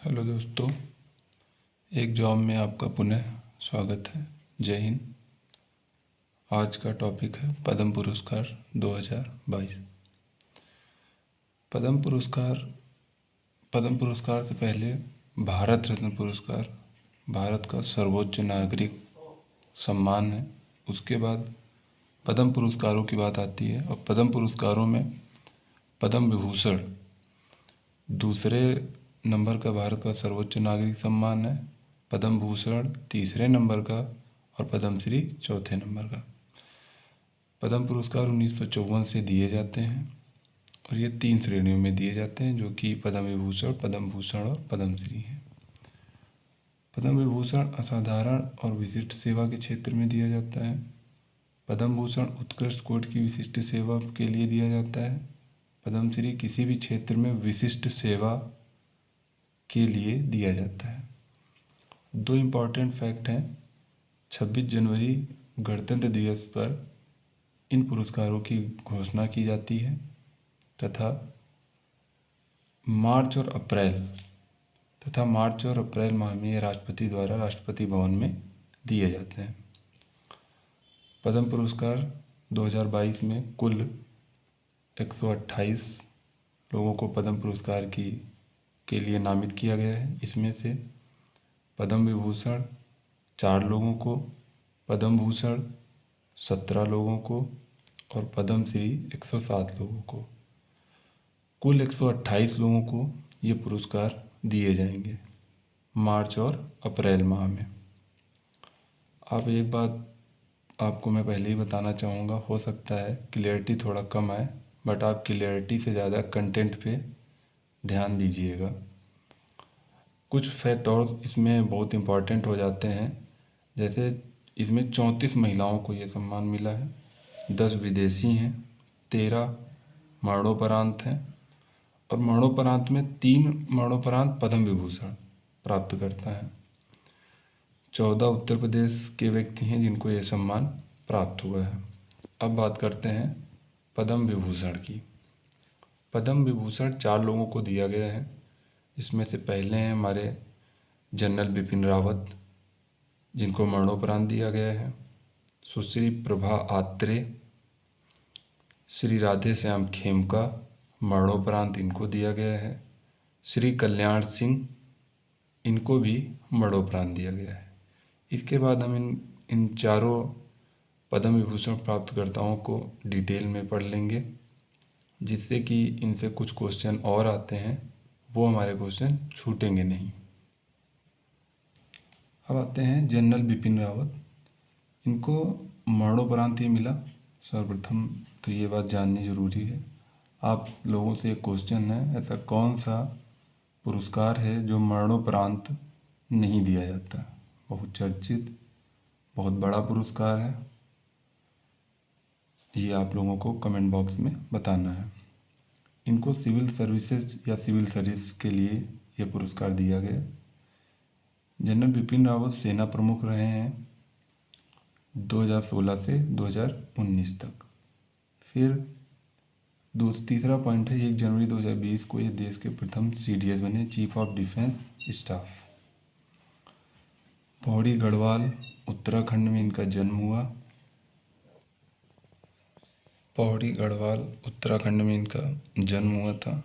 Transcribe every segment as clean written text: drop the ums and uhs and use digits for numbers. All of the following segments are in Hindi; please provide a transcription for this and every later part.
हेलो दोस्तों, एक जॉब में आपका पुनः स्वागत है। जय हिंद। आज का टॉपिक है पद्म पुरस्कार 2022। पद्म पुरस्कार से पहले भारत रत्न पुरस्कार भारत का सर्वोच्च नागरिक सम्मान है। उसके बाद पद्म पुरस्कारों की बात आती है और पद्म पुरस्कारों में पद्म विभूषण दूसरे नंबर का भारत का सर्वोच्च नागरिक सम्मान है, पद्म भूषण तीसरे नंबर का और पद्मश्री चौथे नंबर का। पद्म पुरस्कार 1954 से दिए जाते हैं और ये 3 श्रेणियों में दिए जाते हैं, जो कि पद्म विभूषण, पद्म भूषण और पद्मश्री हैं। पद्म विभूषण असाधारण और विशिष्ट सेवा के क्षेत्र में दिया जाता है। पद्म भूषण उत्कृष्ट कोटि की विशिष्ट सेवा के लिए दिया जाता है। पद्मश्री किसी भी क्षेत्र में विशिष्ट सेवा के लिए दिया जाता है। 2 इम्पॉर्टेंट फैक्ट हैं। 26 जनवरी गणतंत्र दिवस पर इन पुरस्कारों की घोषणा की जाती है तथा मार्च और अप्रैल माह में ये राष्ट्रपति द्वारा राष्ट्रपति भवन में दिए जाते हैं। पद्म पुरस्कार 2022 में कुल 128 लोगों को पद्म पुरस्कार के लिए नामित किया गया है। इसमें से पद्म विभूषण 4 लोगों को, पद्म भूषण 17 लोगों को और पद्मश्री 107 लोगों को, कुल 128 लोगों को ये पुरस्कार दिए जाएंगे मार्च और अप्रैल माह में। अब एक बात आपको मैं पहले ही बताना चाहूँगा, हो सकता है क्लियरिटी थोड़ा कम आए, बट आप क्लियरिटी से ज़्यादा कंटेंट पे ध्यान दीजिएगा। कुछ फैक्ट और इसमें बहुत इम्पॉर्टेंट हो जाते हैं, जैसे इसमें 34 महिलाओं को ये सम्मान मिला है, 10 विदेशी हैं, 13 मरणोपरांत हैं और मरणोपरांत में 3 मरणोपरांत पद्म विभूषण प्राप्त करता है। 14 उत्तर प्रदेश के व्यक्ति हैं जिनको ये सम्मान प्राप्त हुआ है। अब बात करते हैं पद्म विभूषण की। पद्म विभूषण 4 लोगों को दिया गया है, जिसमें से पहले हैं हमारे जनरल बिपिन रावत, जिनको मरणोपरांत दिया गया है। सुश्री प्रभा आत्रे, श्री राधे श्याम खेमका, मरणोपरांत इनको दिया गया है। श्री कल्याण सिंह, इनको भी मरणोपरांत दिया गया है। इसके बाद हम इन चारों पद्म विभूषण प्राप्तकर्ताओं को डिटेल में पढ़ लेंगे, जिससे कि इनसे कुछ क्वेश्चन और आते हैं, वो हमारे क्वेश्चन छूटेंगे नहीं। अब आते हैं जनरल बिपिन रावत। इनको मरणोपरांत ही मिला। सर्वप्रथम तो ये बात जाननी ज़रूरी है। आप लोगों से एक क्वेश्चन है, ऐसा कौन सा पुरस्कार है जो मरणोपरांत नहीं दिया जाता? बहुत चर्चित, बहुत बड़ा पुरस्कार है, ये आप लोगों को कमेंट बॉक्स में बताना है। इनको सिविल सर्विसेज या सिविल सर्विस के लिए यह पुरस्कार दिया गया। जनरल बिपिन रावत सेना प्रमुख रहे हैं 2016 से 2019 तक। फिर तीसरा पॉइंट है, 1 जनवरी 2020 को ये देश के प्रथम CDS बने, chief of defence staff. Pauri Garhwal Uttarakhand में इनका जन्म हुआ। पौड़ी गढ़वाल उत्तराखंड में इनका जन्म हुआ था।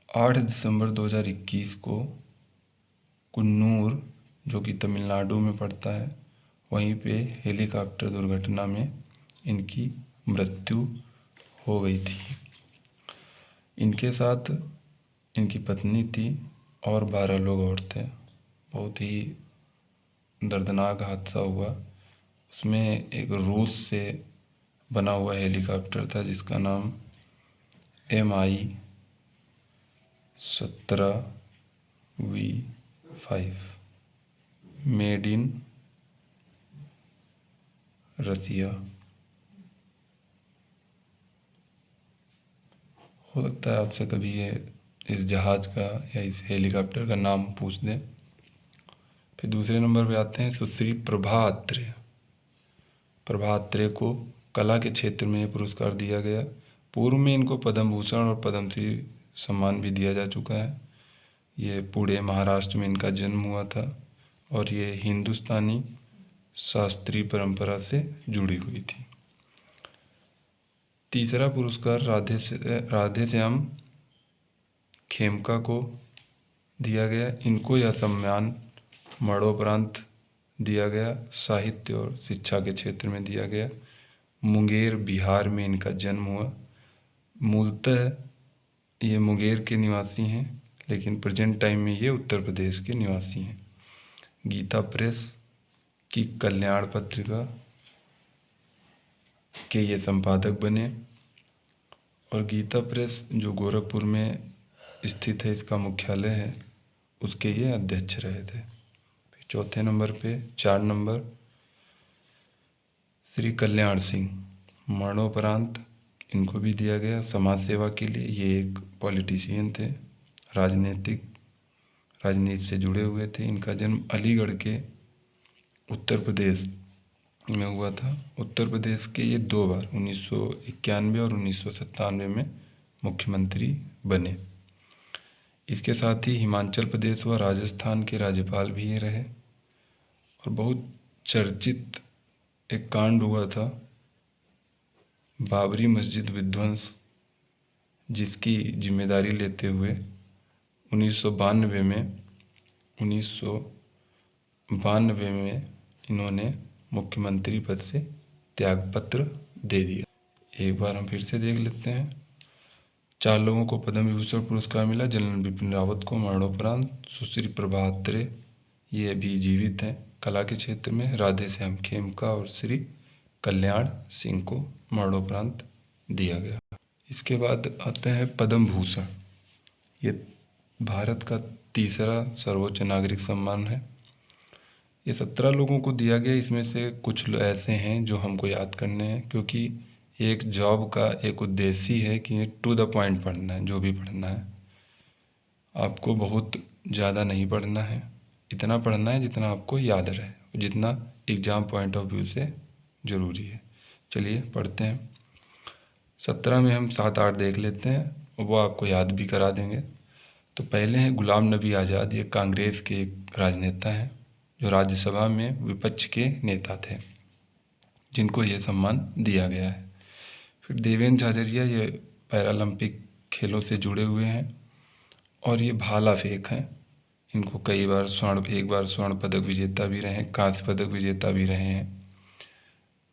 8 दिसंबर 2021 को कुन्नूर, जो कि तमिलनाडु में पड़ता है, वहीं पे हेलीकॉप्टर दुर्घटना में इनकी मृत्यु हो गई थी। इनके साथ इनकी पत्नी थी और 12 लोग और थे। बहुत ही दर्दनाक हादसा हुआ। उसमें एक रूस से बना हुआ हेलीकॉप्टर था जिसका नाम Mi-17V5, मेड इन रसिया। हो सकता है आपसे कभी ये इस जहाज़ का या इस हेलीकॉप्टर का नाम पूछ दें। फिर दूसरे नंबर पे आते हैं सुश्री प्रभा अत्रे। प्रभा अत्रे को कला के क्षेत्र में ये पुरस्कार दिया गया। पूर्व में इनको पद्म भूषण और पद्मश्री सम्मान भी दिया जा चुका है। ये पुणे महाराष्ट्र में इनका जन्म हुआ था और ये हिंदुस्तानी शास्त्रीय परंपरा से जुड़ी हुई थी। तीसरा पुरस्कार राधेश्याम खेमका को दिया गया। इनको यह सम्मान मरणोपरांत दिया गया। साहित्य और शिक्षा के क्षेत्र में दिया गया। मुंगेर बिहार में इनका जन्म हुआ। मूलतः ये मुंगेर के निवासी हैं, लेकिन प्रेजेंट टाइम में ये उत्तर प्रदेश के निवासी हैं। गीता प्रेस की कल्याण पत्रिका के ये संपादक बने और गीता प्रेस जो गोरखपुर में स्थित है, इसका मुख्यालय है, उसके ये अध्यक्ष रहे थे। फिर चौथे नंबर पे 4 नंबर श्री कल्याण सिंह, मरणोपरांत इनको भी दिया गया समाज सेवा के लिए। ये एक पॉलिटिशियन थे, राजनीति से जुड़े हुए थे। इनका जन्म अलीगढ़ के उत्तर प्रदेश में हुआ था। उत्तर प्रदेश के ये 2 बार 1991 और 1997 में मुख्यमंत्री बने। इसके साथ ही हिमाचल प्रदेश व राजस्थान के राज्यपाल भी ये रहे। और बहुत चर्चित एक कांड हुआ था, बाबरी मस्जिद विध्वंस, जिसकी जिम्मेदारी लेते हुए 1992 में इन्होंने मुख्यमंत्री पद से त्यागपत्र दे दिया। एक बार हम फिर से देख लेते हैं। 4 लोगों को पद्म विभूषण पुरस्कार मिला। जनरल बिपिन रावत को मरणोपरांत, सुश्री प्रभात्रे ये अभी जीवित हैं कला के क्षेत्र में, राधेश्याम खेमका और श्री कल्याण सिंह को मरणोपरांत दिया गया। इसके बाद आते हैं पद्म भूषण। ये भारत का तीसरा सर्वोच्च नागरिक सम्मान है। ये 17 लोगों को दिया गया। इसमें से कुछ ऐसे हैं जो हमको याद करने हैं, क्योंकि एक जॉब का एक उद्देश्य ही है कि टू द पॉइंट पढ़ना है। जो भी पढ़ना है आपको बहुत ज़्यादा नहीं पढ़ना है, इतना पढ़ना है जितना आपको याद रहे, जितना एग्ज़ाम पॉइंट ऑफ व्यू से ज़रूरी है। चलिए पढ़ते हैं। 17 में हम 7-8 देख लेते हैं और वो आपको याद भी करा देंगे। तो पहले हैं गुलाम नबी आज़ाद। ये कांग्रेस के एक राजनेता हैं जो राज्यसभा में विपक्ष के नेता थे, जिनको ये सम्मान दिया गया है। फिर देवेंद्र झाझरिया, ये पैरालंपिक खेलों से जुड़े हुए हैं और ये भाला फेंक हैं। इनको एक बार स्वर्ण पदक विजेता भी रहे हैं, कांस्य पदक विजेता भी रहे हैं।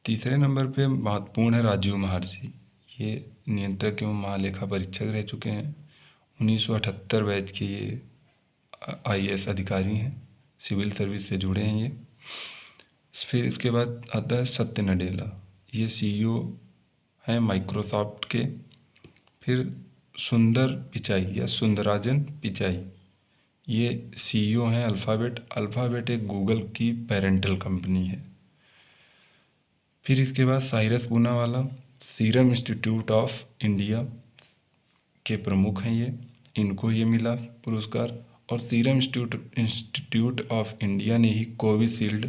तीसरे नंबर पे महत्वपूर्ण है राजीव महर्षि। ये नियंत्रक एवं महालेखा परीक्षक रह चुके हैं। 1978 बैच के ये IAS अधिकारी हैं, सिविल सर्विस से जुड़े हैं ये। फिर इसके बाद आता है सत्य नडेला। ये CEO हैं माइक्रोसॉफ्ट के। फिर सुंदर पिचाई या सुंदराजन पिचाई, ये CEO हैं अल्फ़ाबेट एक गूगल की पेरेंटल कंपनी है। फिर इसके बाद Cyrus Poonawalla, serum institute of India के प्रमुख हैं ये, इनको ये मिला पुरस्कार। और सीरम इंस्टीट्यूट ऑफ इंडिया ने ही कोविशील्ड,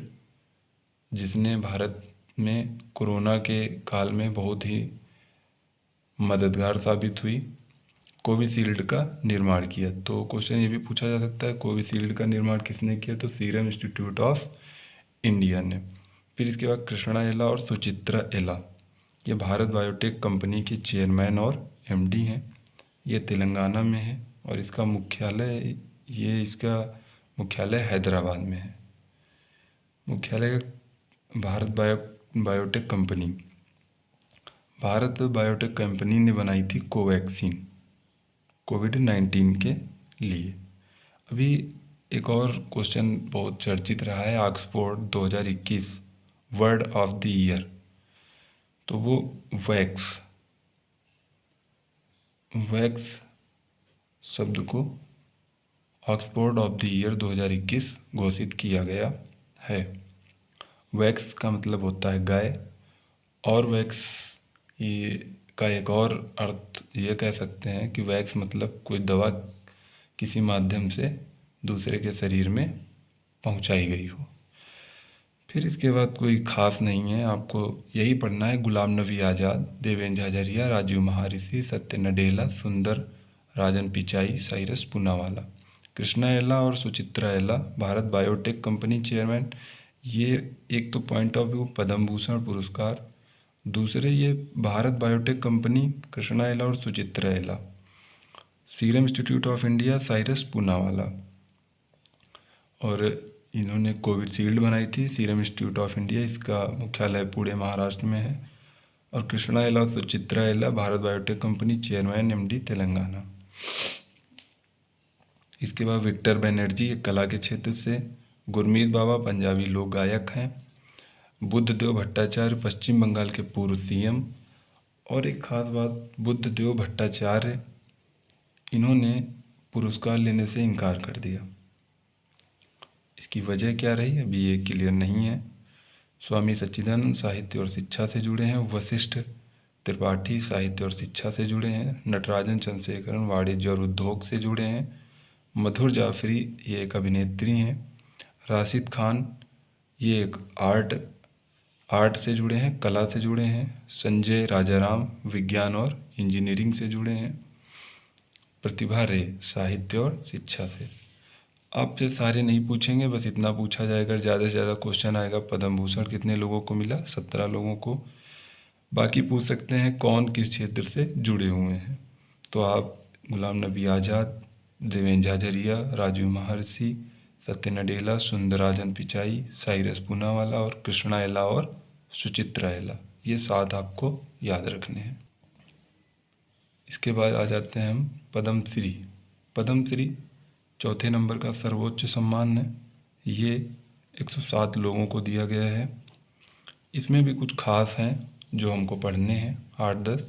जिसने भारत में कोरोना के काल में बहुत ही मददगार साबित हुई, कोविशील्ड का निर्माण किया। तो क्वेश्चन ये भी पूछा जा सकता है, कोविशील्ड का निर्माण किसने किया? तो सीरम इंस्टीट्यूट ऑफ इंडिया ने। फिर इसके बाद कृष्णा एला और सुचित्रा एला, ये भारत बायोटेक कंपनी के चेयरमैन और MD हैं। ये तेलंगाना में है और इसका मुख्यालय हैदराबाद में है। मुख्यालय भारत बायोटेक कंपनी ने बनाई थी कोवैक्सीन कोविड-19 के लिए। अभी एक और क्वेश्चन बहुत चर्चित रहा है, Oxford 2021 word of year year, तो वो वैक्स शब्द को ऑक्सफोर्ड ऑफ द ईयर 2021 घोषित किया गया है। वैक्स का मतलब होता है गाय, और वैक्स का एक और अर्थ ये कह सकते हैं कि वैक्स मतलब कोई दवा किसी माध्यम से दूसरे के शरीर में पहुंचाई गई हो। फिर इसके बाद कोई खास नहीं है, आपको यही पढ़ना है। गुलाम नबी आज़ाद, देवेंद्र झाझरिया, राजीव महर्षि, सत्य नडेला, सुंदर राजन पिचाई, साइरस पूनावाला। कृष्णा एला और सुचित्रा एला भारत बायोटेक कंपनी चेयरमैन। ये एक तो point of view Padma Bhushan पुरस्कार, दूसरे ये भारत बायोटेक कंपनी कृष्णा एला और सुचित्रा एला। Serum institute of India Cyrus Poonawalla, और इन्होंने कोविशील्ड बनाई थी। सीरम इंस्टीट्यूट ऑफ इंडिया, इसका मुख्यालय पुणे महाराष्ट्र में है। और कृष्णा एला और सुचित्रा एला Bharat biotech company chairman MD Telangana. इसके बाद विक्टर बनर्जी कला के क्षेत्र से। गुरमीत बाबा पंजाबी लोक गायक हैं। बुद्धदेव भट्टाचार्य पश्चिम बंगाल के पूर्व CM। और एक खास बात, बुद्धदेव भट्टाचार्य इन्होंने पुरस्कार लेने से इनकार कर दिया। इसकी वजह क्या रही अभी ये क्लियर नहीं है। स्वामी सच्चिदानंद साहित्य और शिक्षा से जुड़े हैं। वशिष्ठ त्रिपाठी साहित्य और शिक्षा से जुड़े हैं। नटराजन चंद्रशेखरन वाणिज्य और उद्योग से जुड़े हैं। मधुर जाफरी ये एक अभिनेत्री हैं। राशिद खान ये एक आर्ट से जुड़े हैं, कला से जुड़े हैं। संजय राजाराम विज्ञान और इंजीनियरिंग से जुड़े हैं। प्रतिभा रे साहित्य और शिक्षा से। आपसे सारे नहीं पूछेंगे, बस इतना पूछा जाएगा। ज़्यादा से ज़्यादा क्वेश्चन आएगा पद्म भूषण कितने लोगों को मिला, 17 लोगों को। बाकी पूछ सकते हैं कौन किस क्षेत्र से जुड़े हुए हैं। तो आप गुलाम नबी आज़ाद, देवेंद्र झाझरिया, राजू महर्षि, सत्य नडेला, सुंदराजन पिचाई, साइरस पूनावाला और कृष्णा एला और सुचित्रा एला, ये 7 आपको याद रखने हैं। इसके बाद आ जाते हैं हम पद्मश्री। पद्मश्री चौथे नंबर का सर्वोच्च सम्मान है। ये 107 लोगों को दिया गया है। इसमें भी कुछ खास हैं जो हमको पढ़ने हैं, 8-10,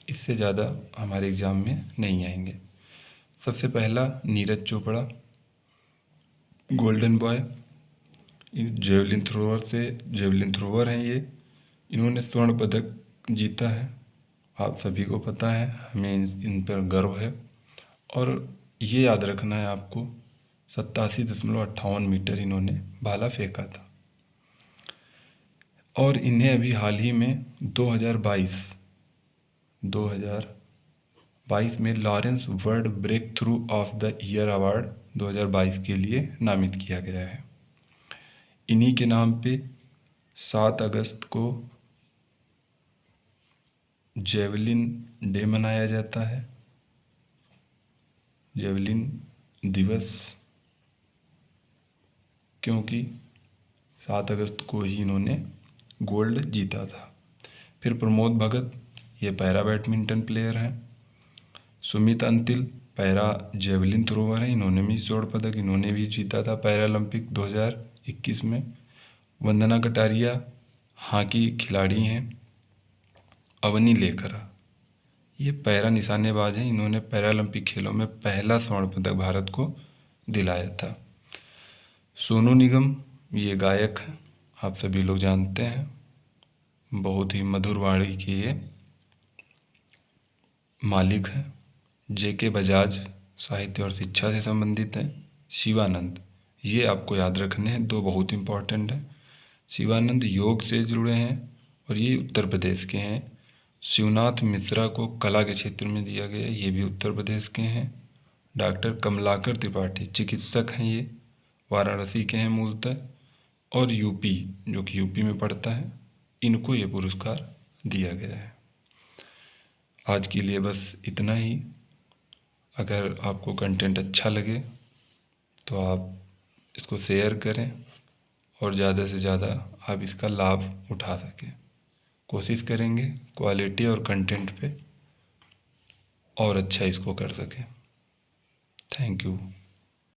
इससे ज़्यादा हमारे एग्ज़ाम में नहीं आएंगे। सबसे पहला Neeraj Chopra, golden boy, javelin thrower हैं ये। इन्होंने स्वर्ण पदक जीता है, आप सभी को पता है, हमें इन पर गर्व है। और ये याद रखना है आपको, 87.58 मीटर इन्होंने भाला फेंका था। और इन्हें अभी हाल ही में 2022 में लॉरेंस वर्ल्ड ब्रेक थ्रू ऑफ द ईयर अवार्ड 2022 के लिए नामित किया गया है। इन्हीं के नाम पे 7 अगस्त को जेवलिन डे मनाया जाता है, जेवलिन दिवस, क्योंकि 7 अगस्त को ही इन्होंने गोल्ड जीता था। फिर प्रमोद भगत ये पैरा बैडमिंटन प्लेयर हैं। Sumit Antil para javelin thrower हैं, इन्होंने भी स्वर्ण पदक इन्होंने भी जीता था पैरालंपिक 2021 में। वंदना कटारिया हॉकी खिलाड़ी हैं। अवनी लेखरा ये पैरा निशानेबाज हैं, इन्होंने पैरालंपिक खेलों में पहला स्वर्ण पदक भारत को दिलाया था। सोनू निगम ये गायक हैं, आप सभी लोग जानते हैं, बहुत ही मधुर वाणी के ये मालिक हैं। JK बजाज साहित्य और शिक्षा से संबंधित हैं। शिवानंद ये आपको याद रखने हैं, 2 बहुत इम्पोर्टेंट हैं। शिवानंद योग से जुड़े हैं और ये उत्तर प्रदेश के हैं। शिवनाथ मिश्रा को कला के क्षेत्र में दिया गया, ये भी उत्तर प्रदेश के हैं। डॉक्टर कमलाकर त्रिपाठी चिकित्सक हैं, ये वाराणसी के हैं मूलतः, और यूपी जो कि यूपी में पड़ता है, इनको ये पुरस्कार दिया गया है। आज के लिए बस इतना ही। अगर आपको कंटेंट अच्छा लगे तो आप इसको शेयर करें और ज़्यादा से ज़्यादा आप इसका लाभ उठा सकें। कोशिश करेंगे क्वालिटी और कंटेंट पे और अच्छा इसको कर सकें। Thank you.